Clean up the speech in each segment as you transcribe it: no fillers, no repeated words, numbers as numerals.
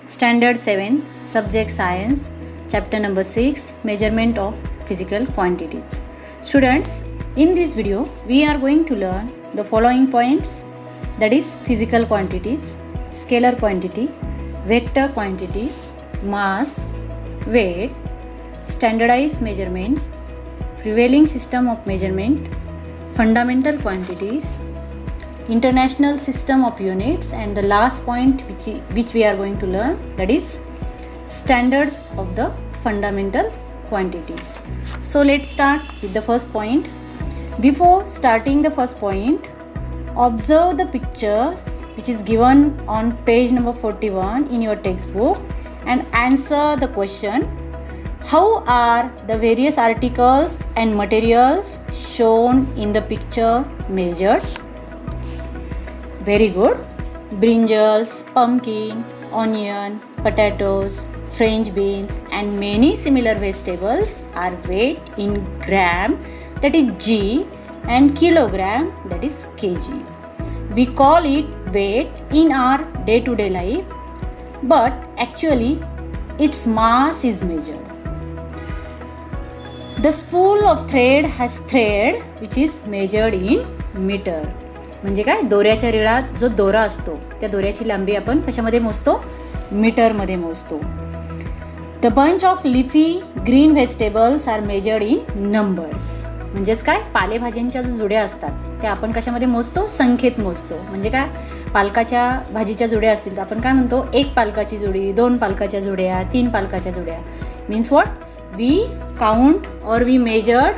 Standard 7, Subject Science, Chapter number 6, Measurement of Physical Quantities. Students, in this video, we are going to learn the following points, that is physical quantities, scalar quantity, vector quantity, mass, weight, standardized measurement, prevailing system of measurement, fundamental quantities, international system of units, and the last point which we are going to learn, that is standards of the fundamental quantities. So let's start with the first point. Before starting the first point, observe the pictures which is given on page number 41 in your textbook and answer the question: how are the various articles and materials shown in the picture measured? Very good. Brinjals, pumpkin, onion, potatoes, French beans and many similar vegetables are weighed in gram, that is G, and kilogram, that is kg. We call it weight in our day-to-day life, but actually its mass is measured. The spool of thread has thread which is measured in meter. म्हणजे काय, दोऱ्याच्या रिळात जो दोरा असतो त्या दोऱ्याची लांबी आपण कशामध्ये मोजतो? मीटरमध्ये मोजतो. The bunch of leafy green vegetables are measured in numbers. म्हणजेच काय, पालेभाज्यांच्या जो जुड्या असतात त्या आपण कशामध्ये मोजतो? संख्येत मोजतो. म्हणजे काय, पालकाच्या भाजीच्या जुड्या असतील तर आपण काय म्हणतो? एक पालकाची जुडी, दोन पालकाच्या जुड्या, तीन पालकाच्या जुड्या. Means what? We count or we measured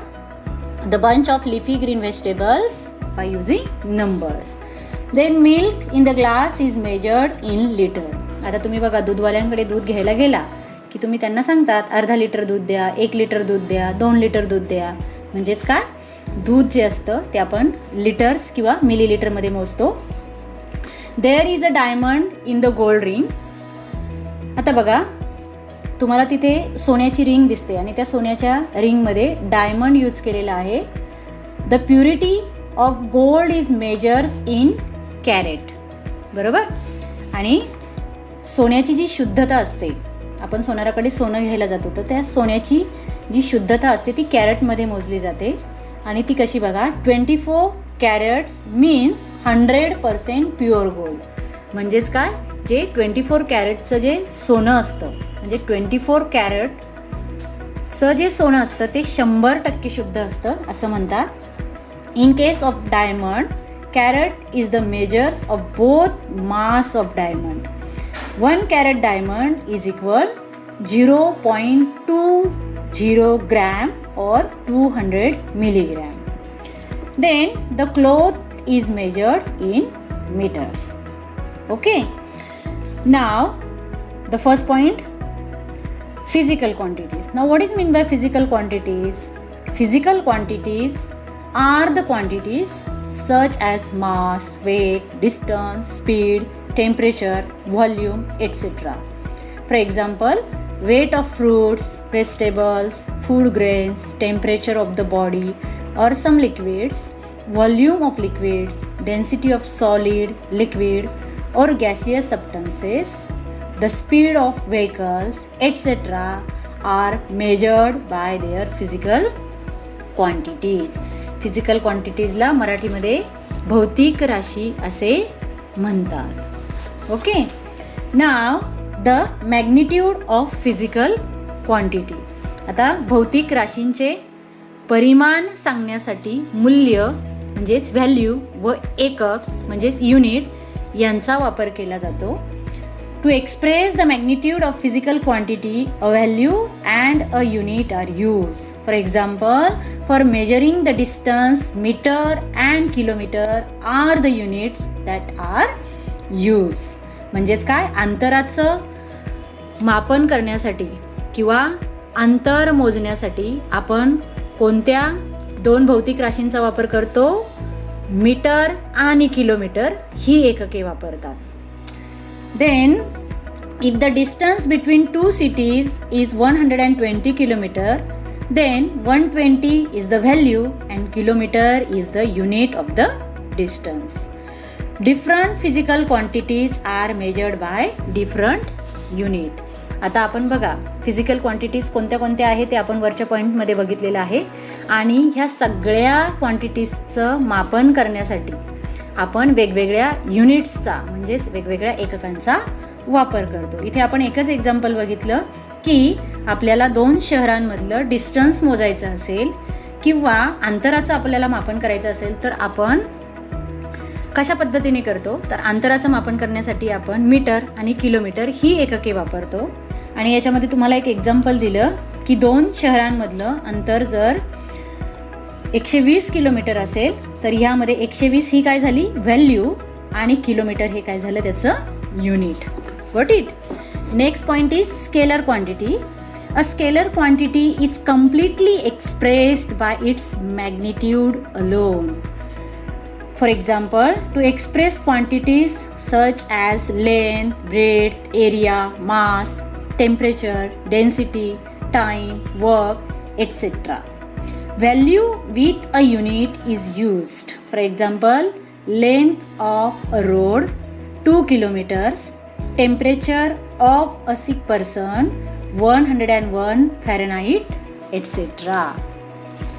the bunch of leafy green vegetables by using numbers. Then milk in the glass is measured in liter. आता तुम्ही बघा, दूधवाल्यांकडे दूध घ्यायला गेला की तुम्ही त्यांना सांगतात अर्धा लिटर दूध द्या, 1 लिटर दूध द्या, 2 लिटर दूध द्या. म्हणजेच काय, दूध जे असतं ते आपण लिटर्स किंवा मिलीलिटरमध्ये मोजतो. There is a diamond in the gold ring. आता बघा, तुम्हाला तिथे सोन्याची रिंग दिसते आणि त्या सोन्याच्या रिंगमध्ये डायमंड यूज केलेला आहे. The purity of gold is measures in carat. बरोबर. आणि सोन्याची जी शुद्धता असते, आपण सोनाराकडे सोनं घ्यायला जातो तर त्या सोन्याची जी शुद्धता असते ती कॅरेटमध्ये मोजली जाते. आणि ती कशी बघा, 24 कॅरेट्स मीन्स 100% प्युअर गोल्ड. म्हणजेच काय, जे 24 कॅरेटचं जे सोनं असतं, म्हणजे 24 कॅरेटचं जे सोनं असतं ते 100% शुद्ध असतं असं म्हणतात. In case of diamond, carat is the measures of both mass of diamond. 1 carat diamond is equal 0.20 gram or 200 milligram. Then the cloth is measured in meters. Okay. Now the first point, physical quantities. Now what is meant by physical quantities? Physical quantities are the quantities such as mass, weight, distance, speed, temperature, volume, etc. For example, weight of fruits, vegetables, food grains, temperature of the body or some liquids, volume of liquids, density of solid, liquid or gaseous substances, the speed of vehicles, etc. are measured by their physical quantities. Physical क्वांटिटीजला मराठीमध्ये भौतिक राशी असे म्हणतात. Okay. Now the magnitude of physical quantity. आता भौतिक राशींचे परिमाण सांगण्यासाठी मूल्य म्हणजेच व्हॅल्यू व एकक म्हणजेच युनिट यांचा वापर केला जातो. To express the magnitude of physical quantity, a value and a unit are used. For example, for measuring the distance, meter and kilometer are the units that are used. म्हणजेच काय, अंतराचं मापन करण्यासाठी किंवा अंतर मोजण्यासाठी आपण कोणत्या दोन भौतिक राशींचा वापर करतो? मीटर आणि किलोमीटर ही एकके वापरतात. Then, if the distance between two cities is 120 kilometer, then 120 is the value and kilometer is the unit of the distance. Different physical quantities are measured by different unit. आता आपण बघा physical quantities कोणत्या कोणत्या आहे ते आपण वरच्या पॉईंटमध्ये बघितलेलं आहे आणि ह्या सगळ्या क्वांटिटीजचं मापन करण्यासाठी आपण वेगवेगळ्या युनिट्सचा म्हणजेच वेगवेगळ्या एककांचा वापर करतो. इथे आपण एकच एक्झाम्पल बघितलं की आपल्याला 2 शहरांमधलं डिस्टन्स मोजायचं असेल किंवा अंतराचं आपल्याला मापन करायचं असेल तर आपण कशा पद्धतीने करतो, तर अंतराचं मापन करण्यासाठी आपण मीटर आणि किलोमीटर ही एकके वापरतो. आणि याच्यामध्ये तुम्हाला एक एक्झाम्पल दिलं की 2 शहरांमधलं अंतर जर 120 किलोमीटर असेल तर ह्यामध्ये 120 ही काय झाली व्हॅल्यू आणि किलोमीटर हे काय झालं त्याचं unit. Got it? Next point is scalar quantity. A scalar quantity is completely expressed by its magnitude alone. For example, to express quantities such as length, breadth, area, mass, temperature, density, time, work, etc. Value with a unit is used. For example, length of a road 2 kilometers, temperature of a sick person 101 Fahrenheit, etc.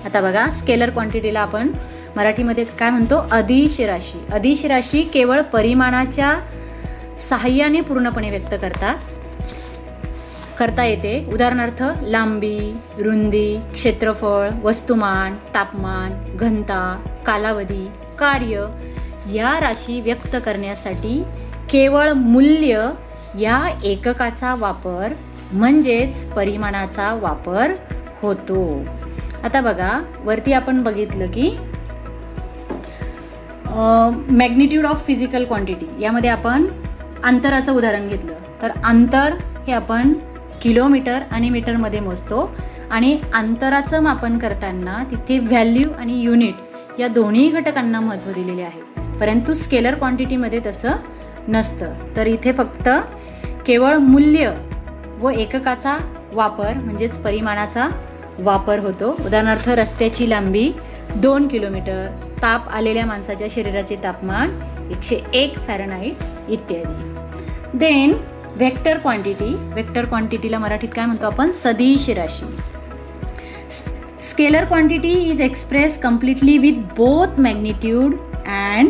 आता बघा scalar क्वांटिटीला आपण मराठीमध्ये काय म्हणतो, अदिश राशी. अदिश राशी केवळ परिमाणाच्या सहाय्याने पूर्णपणे व्यक्त करता येते. उदाहरणार्थ लांबी, रुंदी, क्षेत्रफळ, वस्तुमान, तापमान, घनता, कालावधी, कार्य या राशी व्यक्त करण्यासाठी केवळ मूल्य या एककाचा वापर म्हणजेच परिमाणाचा वापर होतो. आता बघा वरती आपण बघितलं की मॅग्निट्यूड ऑफ फिजिकल क्वांटिटी यामध्ये आपण अंतराचं उदाहरण घेतलं तर अंतर हे आपण किलोमीटर आणि मीटरमध्ये मोजतो आणि अंतराचं मापन करताना तिथे व्हॅल्यू आणि युनिट या दोन्ही घटकांना महत्त्व दिलेले आहे. परंतु स्केलर क्वांटिटीमध्ये तसं नसतं. तर इथे फक्त केवळ मूल्य व एककाचा वापर म्हणजेच परिमाणाचा वापर होतो. उदाहरणार्थ रस्त्याची लांबी 2 किलोमीटर, ताप आलेल्या माणसाच्या शरीराचे तापमान 101 फॅरनहाईट इत्यादी. Then vector quantity. वेक्टर क्वांटिटीला मराठीत काय म्हणतो आपण, सदिश राशी. Scalar quantity is express completely with both magnitude and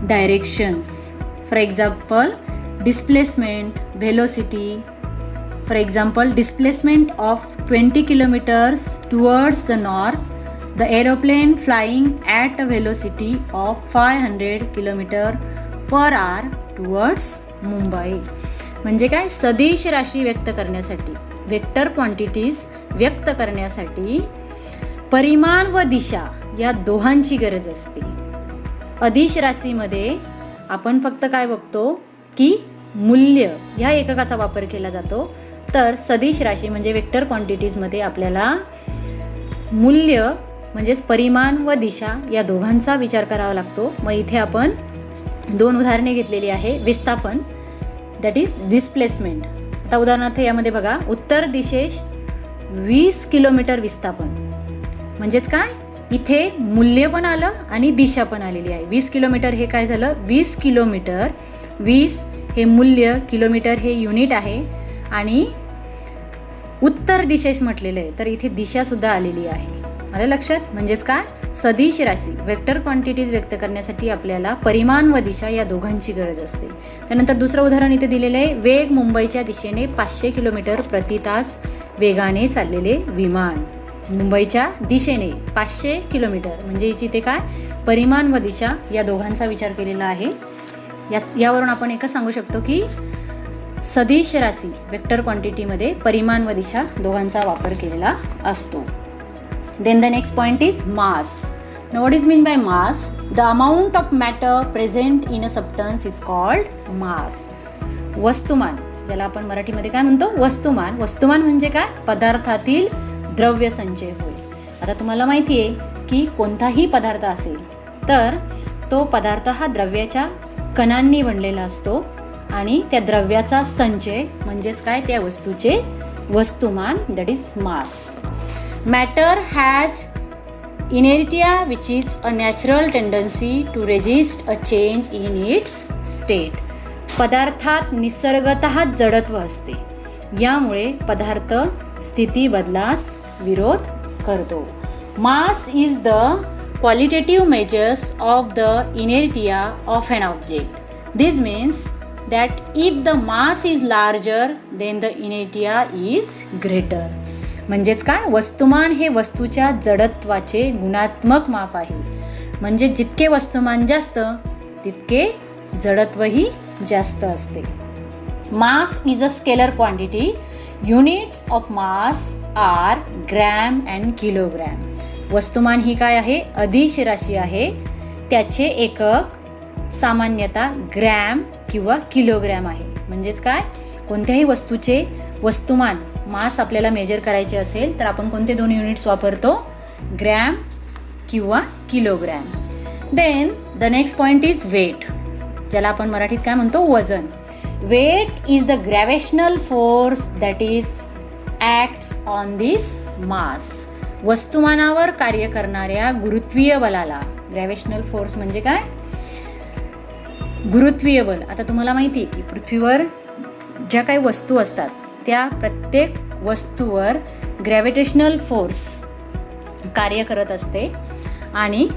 directions. For example displacement, velocity. For example displacement of 20 kilometers towards the north, the aeroplane flying at a velocity of 500 km/h towards Mumbai. म्हणजे काय, सदिश राशी व्यक्त करण्यासाठी, vector quantities व्यक्त करण्यासाठी परिमाण व दिशा या दोहांची गरज असते. अदिश राशीमध्ये आपण फक्त काय बघतो की मूल्य ह्या एककाचा वापर केला जातो. तर सदिश राशी म्हणजे वेक्टर क्वांटिटीजमध्ये आपल्याला मूल्य म्हणजेच परिमाण व दिशा या दोघांचा विचार करावा लागतो. मग इथे आपण 2 उदाहरणे घेतलेली आहे. विस्थापन दॅट इज डिस्प्लेसमेंट. आता उदाहरणार्थ यामध्ये बघा उत्तर दिशेस 20 किलोमीटर विस्थापन म्हणजेच काय, इथे मूल्य पण आलं आणि दिशा पण आलेली आहे. 20 किलोमीटर हे काय झालं, 20 किलोमीटर, 20 हे मूल्य, किलोमीटर हे युनिट आहे आणि उत्तर दिशेस म्हटलेलं आहे तर इथे दिशा सुद्धा आलेली आहे. आलं लक्षात. म्हणजेच काय, सदिश राशी वेक्टर क्वांटिटीज व्यक्त करण्यासाठी आपल्याला परिमाण व दिशा या दोघांची गरज असते. त्यानंतर दुसरं उदाहरण इथे दिलेलं आहे. वेग मुंबईच्या दिशेने 500 किलोमीटर प्रति तास वेगाने चाललेले विमान. मुंबईच्या दिशेने 500 किलोमीटर म्हणजे इथे काय, परिमाण व दिशा या दोघांचा विचार केलेला आहे. यावरून आपण एकच सांगू शकतो की सदिश राशी वेक्टर क्वांटिटीमध्ये परिमाण व दिशा दोघांचा वापर केलेला असतो. Then the next point is mass. Now what is mean by mass? The amount of matter present in a substance is called mass. वस्तुमान, ज्याला आपण मराठीमध्ये काय म्हणतो, वस्तुमान. वस्तुमान म्हणजे काय, पदार्थातील द्रव्य संचय होय. आता तुम्हाला माहिती आहे की कोणताही पदार्थ असेल तर तो पदार्थ हा द्रव्याच्या कणांनी बनलेला असतो आणि त्या द्रव्याचा संचय म्हणजेच काय, त्या वस्तूचे वस्तुमान that is mass. Matter has inertia which is a natural tendency to resist a change in its state. पदार्थात निसर्गतः जडत्व असते, यामुळे पदार्थ स्थिती बदलास विरोध करतो. Mass is the qualitative measures of the inertia of an object. This means that if the mass is larger then the inertia is greater. म्हणजेच काय, वस्तुमान हे वस्तूच्या जडत्वाचे गुणात्मक माप आहे. म्हणजे जितके वस्तुमान जास्त तितके जडत्वही जास्त असते. Mass is a scalar quantity. Units of mass are gram and kilogram. वस्तुमान ही काय आहे, अदिश राशी आहे. त्याचे एकक सामान्यतः ग्रॅम किंवा किलोग्रॅम आहे. म्हणजेच काय, कोणत्याही वस्तूचे वस्तुमान मास आपल्याला मेजर करायचे असेल तर आपण कोणते दोन युनिट्स वापरतो, ग्रॅम किंवा kilogram. Then the next point is weight, ज्याला आपण मराठीत काय म्हणतो, वजन. Weight is the gravitational force that is acts on this mass. वस्तुमानावर कार्य करणाऱ्या गुरुत्वीय बलाला, ग्रॅव्हिटेशनल फोर्स म्हणजे काय, गुरुत्वीय बल. आता तुम्हाला माहिती आहे की पृथ्वीवर ज्या काही वस्तू असतात त्या प्रत्येक वस्तूवर ग्रॅव्हिटेशनल फोर्स कार्य करत असते आणि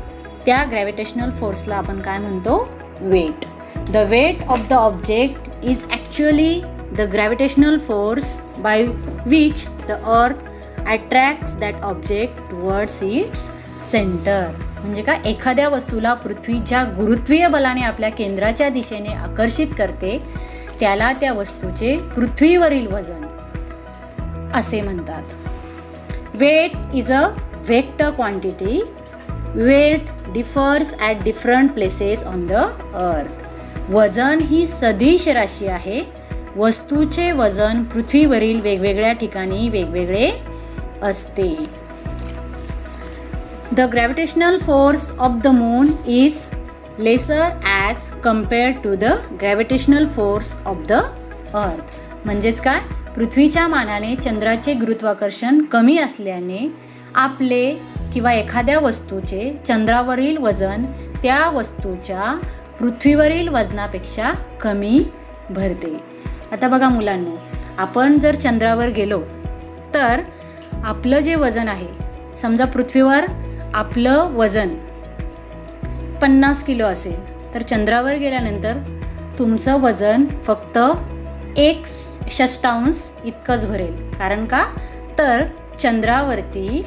त्या ग्रॅव्हिटेशनल फोर्सला आपण काय म्हणतो, weight. The weight of the object is actually the gravitational force by which the earth attracts that object towards its centre. म्हणजे का, एखाद्या वस्तूला पृथ्वी ज्या गुरुत्वीय बलाने आपल्या केंद्राच्या दिशेने आकर्षित करते त्याला त्या वस्तूचे पृथ्वीवरील वजन असे म्हणतात. Weight is a vector quantity. Weight differs at different places on the earth. वजन ही सदिश राशी आहे. वस्तूचे वजन पृथ्वीवरील वेगवेगळ्या ठिकाणी वेगवेगळे असते. The gravitational force of the moon is lesser as compared to the gravitational force of the earth. म्हणजेच काय, पृथ्वीच्या मानाने चंद्राचे गुरुत्वाकर्षण कमी असल्याने आपले किंवा एखाद्या वस्तूचे चंद्रावरील वजन त्या वस्तूच्या पृथ्वीवरील वजनापेक्षा कमी भरते. आता बघा मुलांनो, आपण जर चंद्रावर गेलो तर आपलं जे वजन आहे, समजा पृथ्वीवर आपलं वजन 50 किलो असेल तर चंद्रावर गेल्यानंतर तुमचं वजन फक्त 1/6 इतकंच भरेल. कारण का, तर चंद्रावरती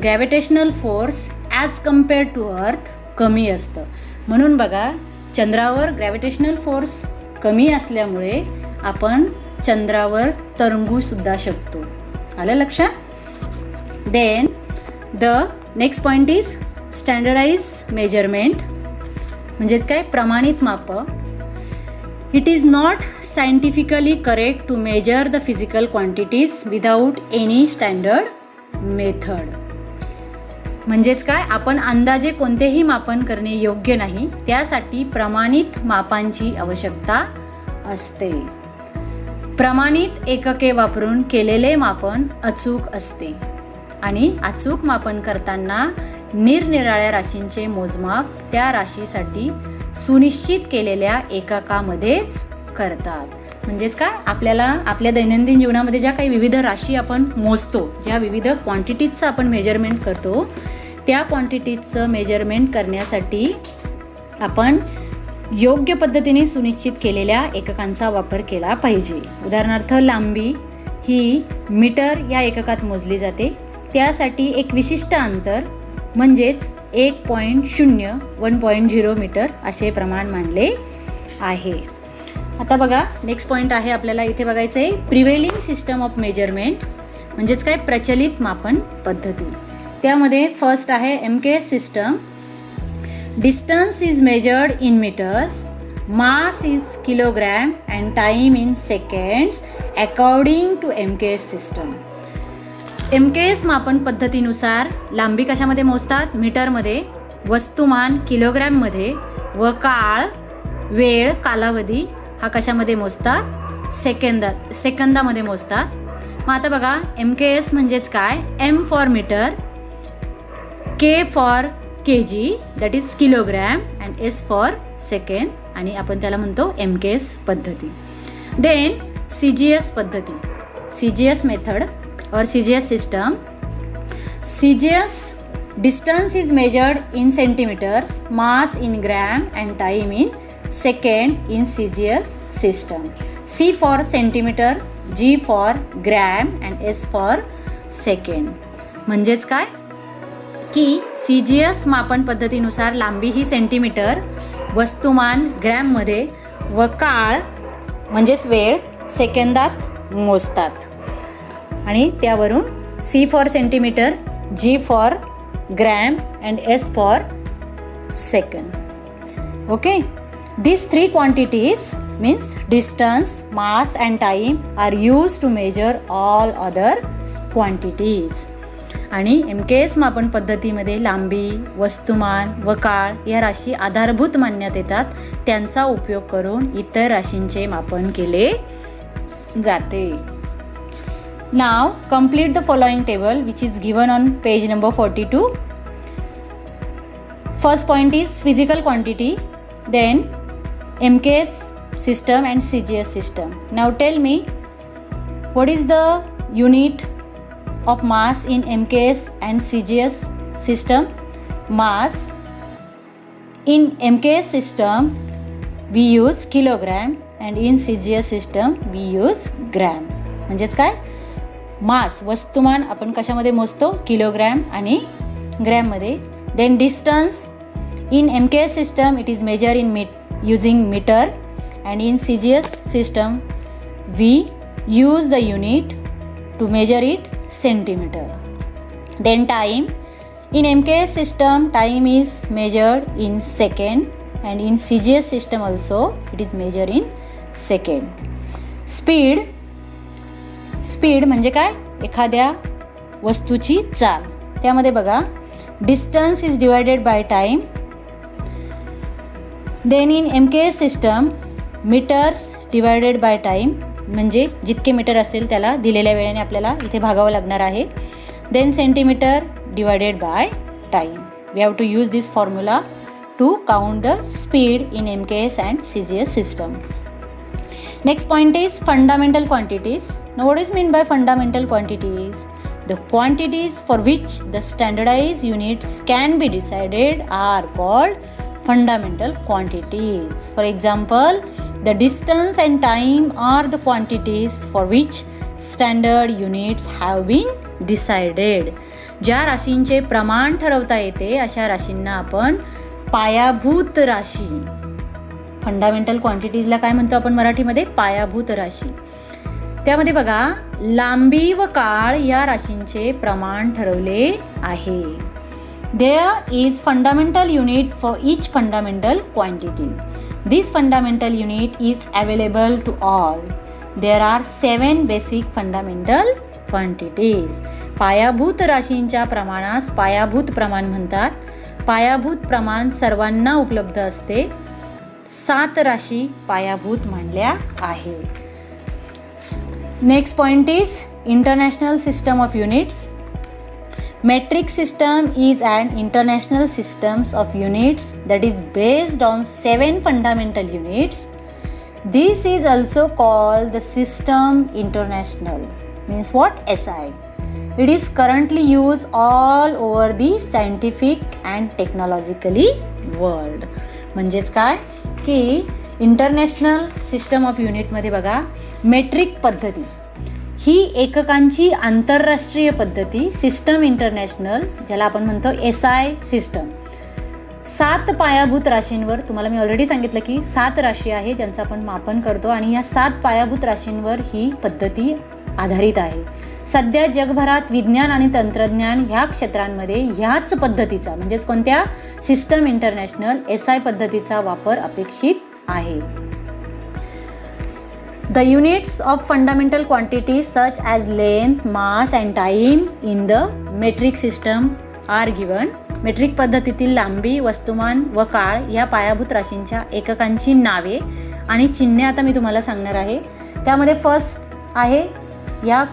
gravitational force as compare to earth कमी असतं. म्हणून बघा, चंद्रावर ग्रॅव्हिटेशनल फोर्स कमी असल्यामुळे आपण चंद्रावर तरंगूसुद्धा शकतो. आलं लक्षात. Then the next point is standardise measurement. म्हणजेच काय, प्रमाणित माप. It is not scientifically correct to measure the physical quantities without any standard method. म्हणजेच काय, आपण अंदाजे कोणतेही मापन करणे योग्य नाही. त्यासाठी प्रमाणित मापांची आवश्यकता असते. प्रमाणित एकके वापरून केलेले मापन अचूक असते आणि अचूक मापन करताना निरनिराळ्या राशींचे मोजमाप त्या राशीसाठी सुनिश्चित केलेल्या एककामध्येच करतात. म्हणजेच काय, आपल्याला आपल्या दैनंदिन जीवनामध्ये ज्या काही विविध राशी आपण मोजतो, ज्या विविध क्वांटिटीजचं आपण मेजरमेंट करतो, त्या क्वांटिटीजचं मेजरमेंट करण्यासाठी आपण योग्य पद्धतीने सुनिश्चित केलेल्या एककांचा वापर केला पाहिजे. उदाहरणार्थ, लांबी ही मीटर या एककात मोजली जाते. त्यासाठी एक विशिष्ट अंतर म्हणजेच 1.0 मीटर असे प्रमाण मानले आहे. आता बघा, नेक्स्ट पॉईंट आहे आपल्याला इथे बघायचं आहे, प्रिव्हेलिंग सिस्टम ऑफ मेजरमेंट. म्हणजेच काय, प्रचलित मापन पद्धती. त्यामध्ये फर्स्ट आहे MKS system. Distance is measured in metres, mass is kilogram and time in seconds according to MKS system. MKS मापन पद्धतीनुसार लांबी कशामध्ये मोजतात, मीटरमध्ये, वस्तुमान किलोग्रॅममध्ये व काळ, वेळ, कालावधी हा कशामध्ये मोजतात, सेकंदामध्ये मोजतात. मग आता बघा, MKS म्हणजेच काय, M for metre, K for kg that is kilogram and S for second आणि आपण त्याला म्हणतो MKS पद्धती. देन CGS पद्धती, CGS method or CGS system. CGS distance is measured in centimeters, mass in gram and time in second in CGS system. C for centimeter, G for gram and S for second. म्हणजेच काय की CGS मापन पद्धतीनुसार लांबी ही centimetre, वस्तुमान ग्रॅममध्ये व काळ म्हणजेच वेळ सेकंदात मोजतात. आणि त्यावरून C for centimetre, G for gram and S for second. Okay, these three quantities means distance, mass and time are used to measure all other quantities. आणि MKS मापन पद्धतीमध्ये लांबी, वस्तुमान व काळ या राशी आधारभूत मानण्यात येतात. त्यांचा उपयोग करून इतर राशींचे मापन केले जाते. Now complete the following table which is given on page number 42. First point is physical quantity, then MKS system and CGS system. Now tell me, what is the unit of mass in MKS and CGS system? Mass in MKS system we use kilogram and in CGS system we use gram. म्हणजेच काय, मास वस्तुमान आपण कशामध्ये मोजतो, kilogram आणि ग्रॅममध्ये. Then distance in MKS system it is measure in using metre and in CGS system we use the unit to measure it centimetre. Then time in MKS system time is measured in second and in CGS system also it is measure in second. Speed म्हणजे काय, एखाद्या वस्तूची चाल. त्यामध्ये बघा, distance is divided by time. Then in MKS system metres divided by time, म्हणजे जितके metre असेल त्याला दिलेल्या वेळेने आपल्याला इथे भागावं लागणार आहे. Then centimetre divided by time. We have to use this formula to count the speed in MKS and CGS system. Next point is fundamental quantities. Now what is meant by fundamental quantities? The quantities for which the standardized units can be decided are called fundamental quantities. For example, the distance and time are the quantities for which standard units have been decided. ज्या राशींचे प्रमाण ठरवता येते अशा राशींना आपण पायाभूत राशी, fundamental क्वांटिटीजला काय म्हणतो आपण मराठीमध्ये, पायाभूत राशी. त्यामध्ये बघा, लांबी व काळ या राशींचे प्रमाण ठरवले आहे. There is fundamental unit for each fundamental quantity. This fundamental unit is available to all. There are 7 basic fundamental quantities. पायाभूत राशींच्या प्रमाणास पायाभूत प्रमाण म्हणतात. पायाभूत प्रमाण सर्वांना उपलब्ध असते. 7 राशी पायाभूत मानल्या आहे. Next point is international system of units. Metric system is an international systems of units that is based on 7 fundamental units. This is also called the system international. Means what? SI. It is currently used all over the scientific and technologically world. म्हणजेच काय की international system of युनिटमध्ये बघा, metric पद्धती ही एककांची आंतरराष्ट्रीय पद्धती, system international ज्याला आपण म्हणतो SI सिस्टम. 7 पायाभूत राशींवर, तुम्हाला मी ऑलरेडी सांगितलं की 7 राशी आहे ज्यांचं आपण मापन करतो आणि या 7 पायाभूत राशींवर ही पद्धती आधारित आहे. सध्या जगभरात विज्ञान आणि तंत्रज्ञान ह्या क्षेत्रांमध्ये ह्याच पद्धतीचा म्हणजेच कोणत्या, सिस्टम इंटरनॅशनल SI पद्धतीचा वापर अपेक्षित आहे. The units of fundamental quantities such as length, mass and time in the metric system are given. Metric पद्धतीतील लांबी, वस्तुमान व काळ या पायाभूत राशींच्या एककांची नावे आणि चिन्हे आता मी तुम्हाला सांगणार आहे. त्यामध्ये फर्स्ट आहे या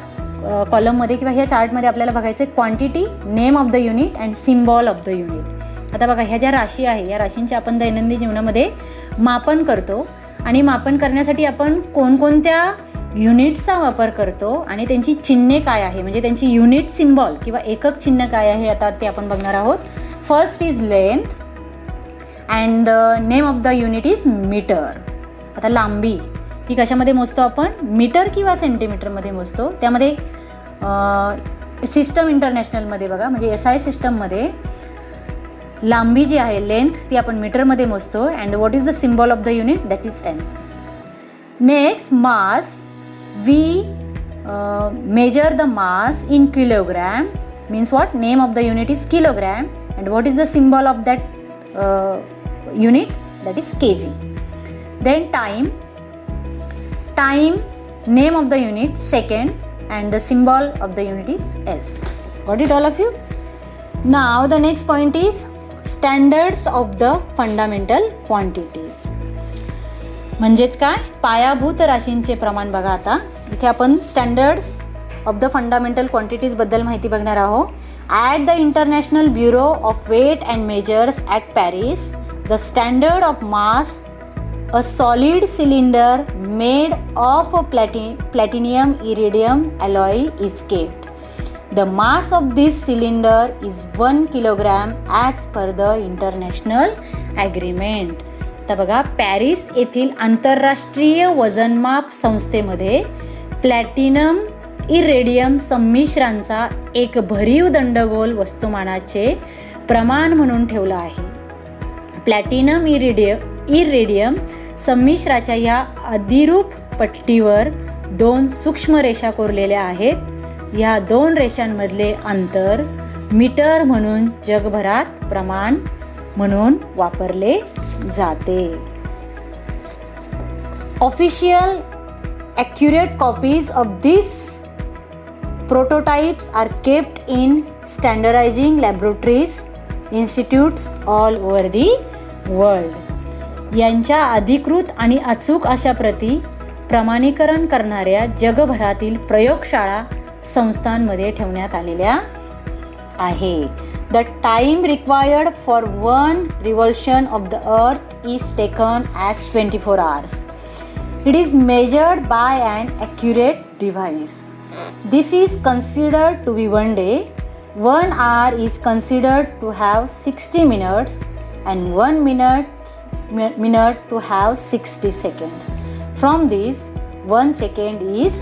कॉलममध्ये किंवा ह्या चार्टमध्ये आपल्याला बघायचं आहे quantity, name of the unit and symbol of the unit. आता बघा, ह्या ज्या राशी आहे या राशींचे आपण दैनंदिन जीवनामध्ये मापन करतो आणि मापन करण्यासाठी आपण कोणकोणत्या युनिट्सचा वापर करतो आणि त्यांची चिन्हे काय आहे, म्हणजे त्यांची युनिट सिम्बॉल किंवा एकक चिन्ह काय आहे आता ते आपण बघणार आहोत. First is length and the name of the unit is metre. आता लांबी ही कशामध्ये मोजतो आपण, मीटर किंवा सेंटीमीटरमध्ये मोजतो. त्यामध्ये सिस्टम इंटरनॅशनलमध्ये बघा, म्हणजे SI सिस्टममध्ये लांबी जी आहे लेंथ ती आपण मीटरमध्ये मोजतो. And what is the symbol of the unit, that is M. Next mass, we measure the mass in kilogram, means what, name of the unit is kilogram and what is the symbol of that unit, that is kg. Then time, name of the unit second and the symbol of the unit is S. Got it all of you? Now the next point is standards of the fundamental quantities. म्हणजेच काय, पायाभूत राशींचे प्रमाण बघा. आता इथे आपण standards of the fundamental quantities बद्दल माहिती बघणार आहोत. At the international bureau of weight and measures at Paris, the standard of mass, a solid cylinder made of a platinum iridium alloy is kept. The mass of this cylinder is 1 kilogram as per the international agreement. तर बघा, Paris येथील आंतरराष्ट्रीय वजनमाप संस्थेमध्ये platinum इरेडियम संमिश्रांचा एक भरीव दंडगोल वस्तुमानाचे प्रमाण म्हणून ठेवला आहे. प्लॅटिनम इरेडियम संमिश्राच्या या अधिरूप पट्टीवर 2 सूक्ष्म रेषा कोरलेल्या आहेत. या 2 रेषांमधले अंतर मीटर म्हणून जगभरात प्रमाण म्हणून वापरले जाते. Official accurate copies of this prototypes are kept in standardising laboratories institutes all over the world. यांच्या अधिकृत आणि अचूक अशा प्रती प्रमाणीकरण करणाऱ्या जगभरातील प्रयोगशाळा संस्थांमध्ये ठेवण्यात आलेल्या आहे. The time required for 1 revolution of the earth is taken as 24 hours. It is measured by an accurate device. This is considered to be 1 day. 1 hour is considered to have 60 minutes and 1 minute to have 60 seconds. From this 1 second is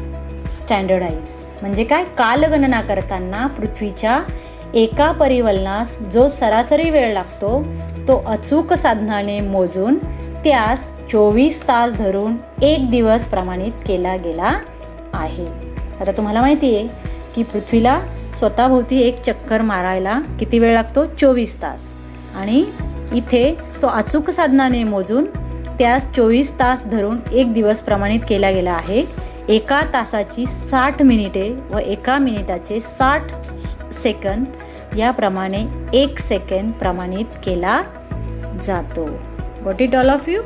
standardized. म्हणजे काय, कालगणना करताना पृथ्वीच्या एका परिवलनास जो सरासरी वेळ लागतो तो अचूक साधनाने मोजून त्यास 24 तास धरून 1 दिवस प्रमाणित केला गेला आहे. आता तुम्हाला माहिती आहे की पृथ्वीला स्वतःभोवती एक चक्कर मारायला किती वेळ लागतो, 24 तास. आणि इथे तो अचूक साधनाने मोजून त्यास 24 तास धरून 1 दिवस प्रमाणित केला गेला आहे. एका तासाची 60 मिनिटे व एका मिनिटाचे 60 सेकंद याप्रमाणे 1 सेकंद प्रमाणित केला जातो. Got it all of you?